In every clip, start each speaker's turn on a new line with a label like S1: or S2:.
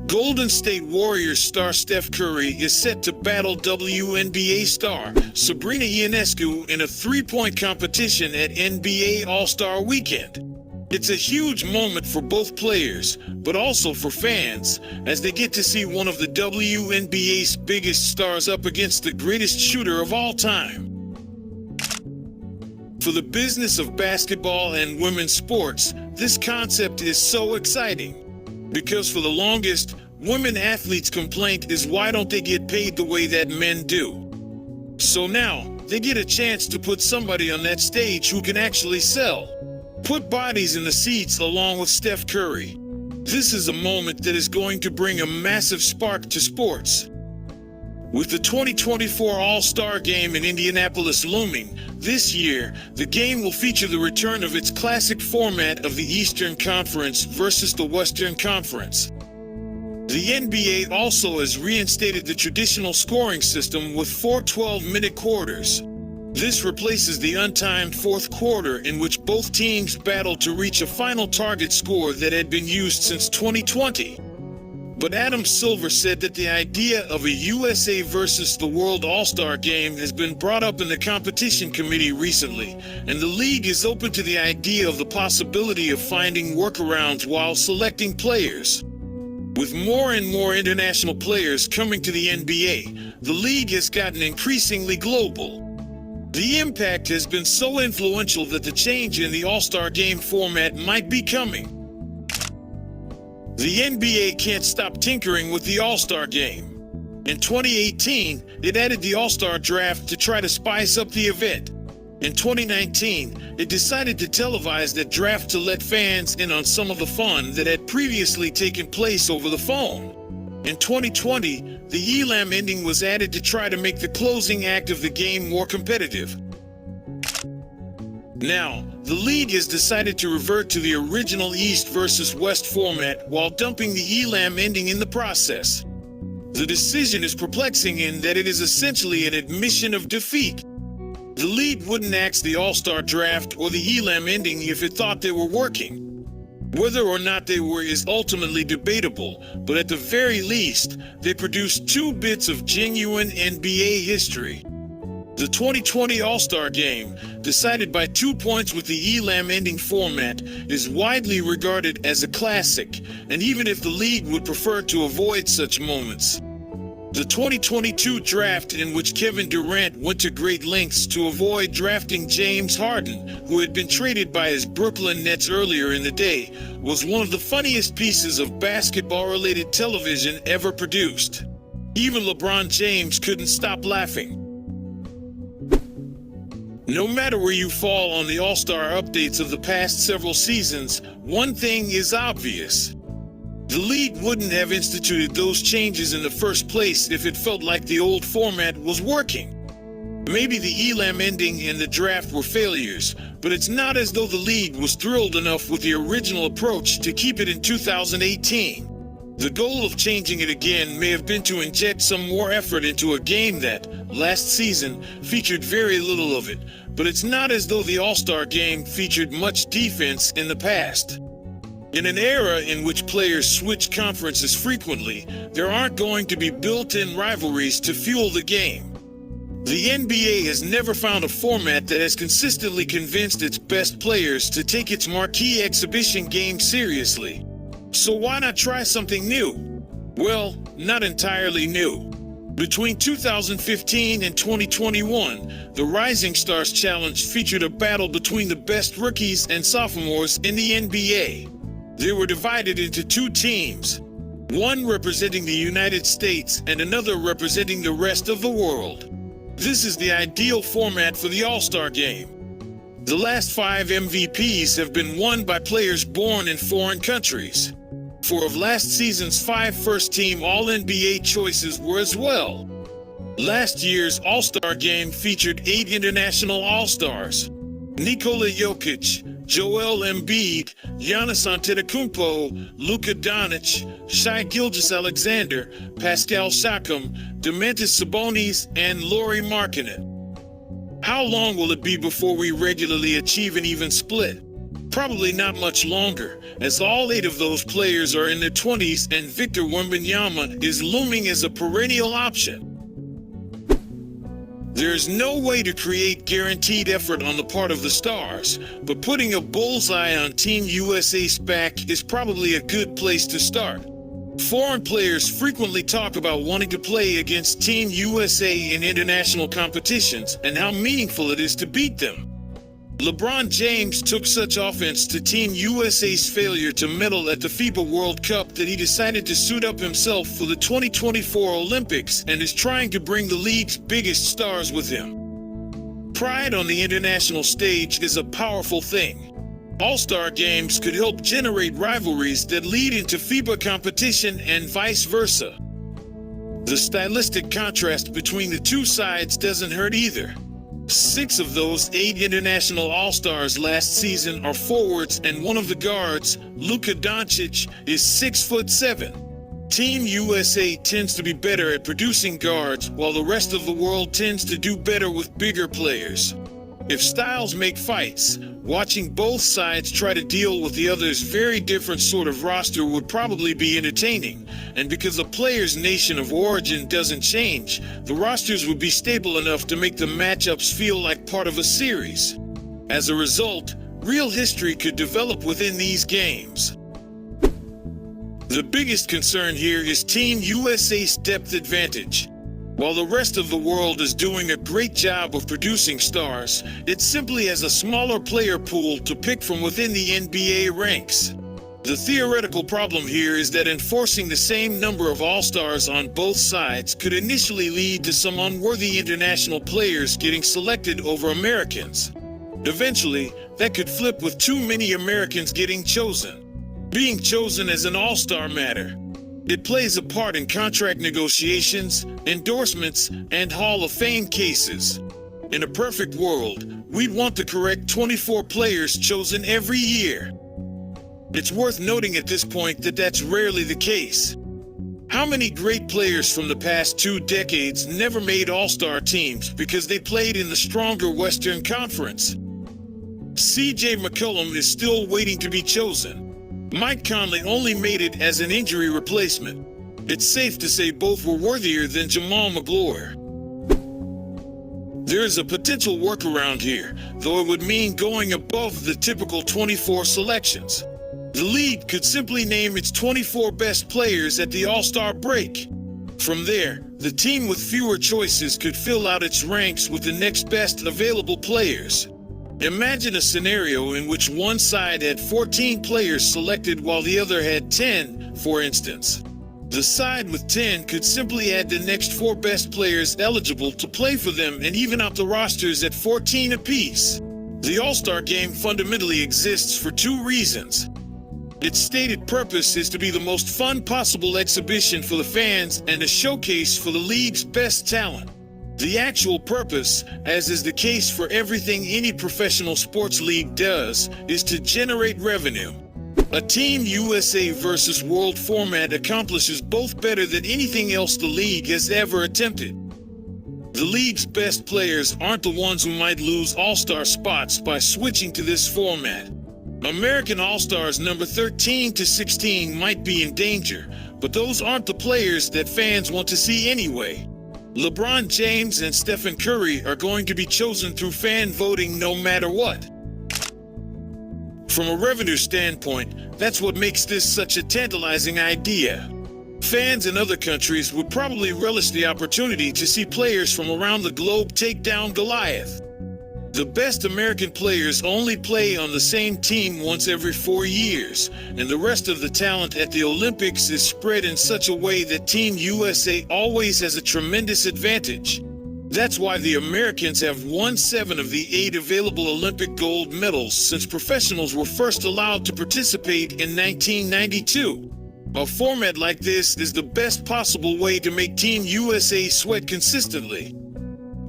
S1: Golden State Warriors star Steph Curry is set to battle WNBA star Sabrina Ionescu in a three-point competition at NBA AllStar Weekend. It's a huge moment for both players, but also for fans, as they get to see one of the WNBA's biggest stars up against the greatest shooter of all time. For the business of basketball and women's sports, this concept is so exciting. Because for the longest, women athletes' complaint is why don't they get paid the way that men do? So now, they get a chance to put somebody on that stage who can actually sell. Put bodies in the seats along with Steph Curry. This is a moment that is going to bring a massive spark to sports. With the 2024 All-Star Game in Indianapolis looming, this year, the game will feature the return of its classic format of the Eastern Conference versus the Western Conference. The NBA also has reinstated the traditional scoring system with 4 12-minute quarters. This replaces the untimed fourth quarter in which both teams battled to reach a final target score that had been used since 2020. But Adam Silver said that the idea of a USA versus the World All-Star game has been brought up in the competition committee recently, and the league is open to the idea of the possibility of finding workarounds while selecting players. With more and more international players coming to the NBA, the league has gotten increasingly global. The impact has been so influential that the change in the All-Star game format might be coming. The NBA can't stop tinkering with the All-Star game. In 2018, it added the All-Star draft to try to spice up the event. In 2019, it decided to televise that draft to let fans in on some of the fun that had previously taken place over the phone. In 2020, the Elam Ending was added to try to make the closing act of the game more competitive. Now, the league has decided to revert to the original East versus West format while dumping the Elam Ending in the process. The decision is perplexing in that it is essentially an admission of defeat. The league wouldn't axe the All-Star draft or the Elam Ending if it thought they were working. Whether or not they were is ultimately debatable, but at the very least, they produced 2 bits of genuine NBA history. The 2020 All-Star Game, decided by 2 points with the Elam Ending format, is widely regarded as a classic, and even if the league would prefer to avoid such moments. The 2022 draft, in which Kevin Durant went to great lengths to avoid drafting James Harden, who had been traded by his Brooklyn Nets earlier in the day, was one of the funniest pieces of basketball-related television ever produced. Even LeBron James couldn't stop laughing. No matter where you fall on the All-Star updates of the past several seasons, one thing is obvious. The league wouldn't have instituted those changes in the first place if it felt like the old format was working. Maybe the Elam Ending and the draft were failures, but it's not as though the league was thrilled enough with the original approach to keep it in 2018. The goal of changing it again may have been to inject some more effort into a game that, last season, featured very little of it, but it's not as though the All-Star game featured much defense in the past. In an era in which players switch conferences frequently, there aren't going to be built-in rivalries to fuel the game. The NBA has never found a format that has consistently convinced its best players to take its marquee exhibition game seriously. So why not try something new? Well, not entirely new. Between 2015 and 2021, the Rising Stars Challenge featured a battle between the best rookies and sophomores in the NBA. They were divided into 2 teams, one representing the United States and another representing the rest of the world. This is the ideal format for the All-Star game. The last 5 MVPs have been won by players born in foreign countries. 4 of last season's 5 first-team All-NBA choices were as well. Last year's All-Star game featured 8 international All-Stars: Nikola Jokic, Joel Embiid, Giannis Antetokounmpo, Luka Doncic, Shai Gilgeous-Alexander, Pascal Siakam, Domantas Sabonis, and Lauri Markkanen. How long will it be before we regularly achieve an even split? Probably not much longer, as all 8 of those players are in their 20s and Victor Wembanyama is looming as a perennial option. There is no way to create guaranteed effort on the part of the Stars, but putting a bullseye on Team USA's back is probably a good place to start. Foreign players frequently talk about wanting to play against Team USA in international competitions and how meaningful it is to beat them. LeBron James took such offense to Team USA's failure to medal at the FIBA World Cup that he decided to suit up himself for the 2024 Olympics and is trying to bring the league's biggest stars with him. Pride on the international stage is a powerful thing. All-Star games could help generate rivalries that lead into FIBA competition and vice versa. The stylistic contrast between the two sides doesn't hurt either. 6 of those 8 international All-Stars last season are forwards, and one of the guards, Luka Doncic, is 6'7". Team USA tends to be better at producing guards, while the rest of the world tends to do better with bigger players. If styles make fights, watching both sides try to deal with the other's very different sort of roster would probably be entertaining. And because a player's nation of origin doesn't change, the rosters would be stable enough to make the matchups feel like part of a series. As a result, real history could develop within these games. The biggest concern here is Team USA's depth advantage. While the rest of the world is doing a great job of producing stars, it simply has a smaller player pool to pick from within the NBA ranks. The theoretical problem here is that enforcing the same number of All-Stars on both sides could initially lead to some unworthy international players getting selected over Americans. Eventually, that could flip with too many Americans getting chosen. Being chosen as an All-Star matter. It plays a part in contract negotiations, endorsements, and Hall of Fame cases. In a perfect world, we'd want the correct 24 players chosen every year. It's worth noting at this point that that's rarely the case. How many great players from the past 2 decades never made All-Star teams because they played in the stronger Western Conference? C.J. McCollum is still waiting to be chosen. Mike Conley only made it as an injury replacement. It's safe to say both were worthier than Jamal McGlory. There is a potential workaround here, though it would mean going above the typical 24 selections. The league could simply name its 24 best players at the All-Star break. From there, the team with fewer choices could fill out its ranks with the next best available players. Imagine a scenario in which one side had 14 players selected while the other had 10, for instance. The side with 10 could simply add the next 4 best players eligible to play for them and even out the rosters at 14 apiece. The All-Star game fundamentally exists for 2 reasons. Its stated purpose is to be the most fun possible exhibition for the fans and a showcase for the league's best talent. The actual purpose, as is the case for everything any professional sports league does, is to generate revenue. A Team USA versus World format accomplishes both better than anything else the league has ever attempted. The league's best players aren't the ones who might lose All-Star spots by switching to this format. American All-Stars number 13 to 16 might be in danger, but those aren't the players that fans want to see anyway. LeBron James and Stephen Curry are going to be chosen through fan voting no matter what. From a revenue standpoint, that's what makes this such a tantalizing idea. Fans in other countries would probably relish the opportunity to see players from around the globe take down Goliath. The best American players only play on the same team once every 4 years, and the rest of the talent at the Olympics is spread in such a way that Team USA always has a tremendous advantage. That's why the Americans have won 7 of the 8 available Olympic gold medals since professionals were first allowed to participate in 1992. A format like this is the best possible way to make Team USA sweat consistently.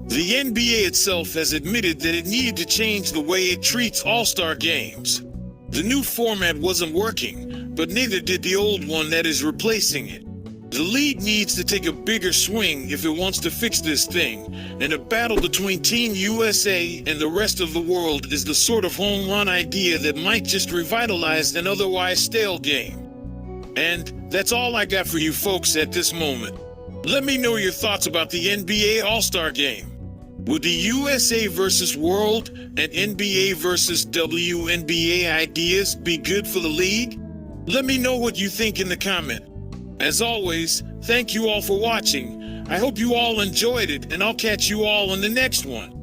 S1: The NBA itself has admitted that it needed to change the way it treats All-Star games. The new format wasn't working, but neither did the old one that is replacing it. The league needs to take a bigger swing if it wants to fix this thing, and a battle between Team USA and the rest of the world is the sort of home run idea that might just revitalize an otherwise stale game. And that's all I got for you folks at this moment. Let me know your thoughts about the NBA All-Star game. Would the USA versus World and NBA versus WNBA ideas be good for the league? Let me know what you think in the comment. As always, thank you all for watching. I hope you all enjoyed it, and I'll catch you all on the next one.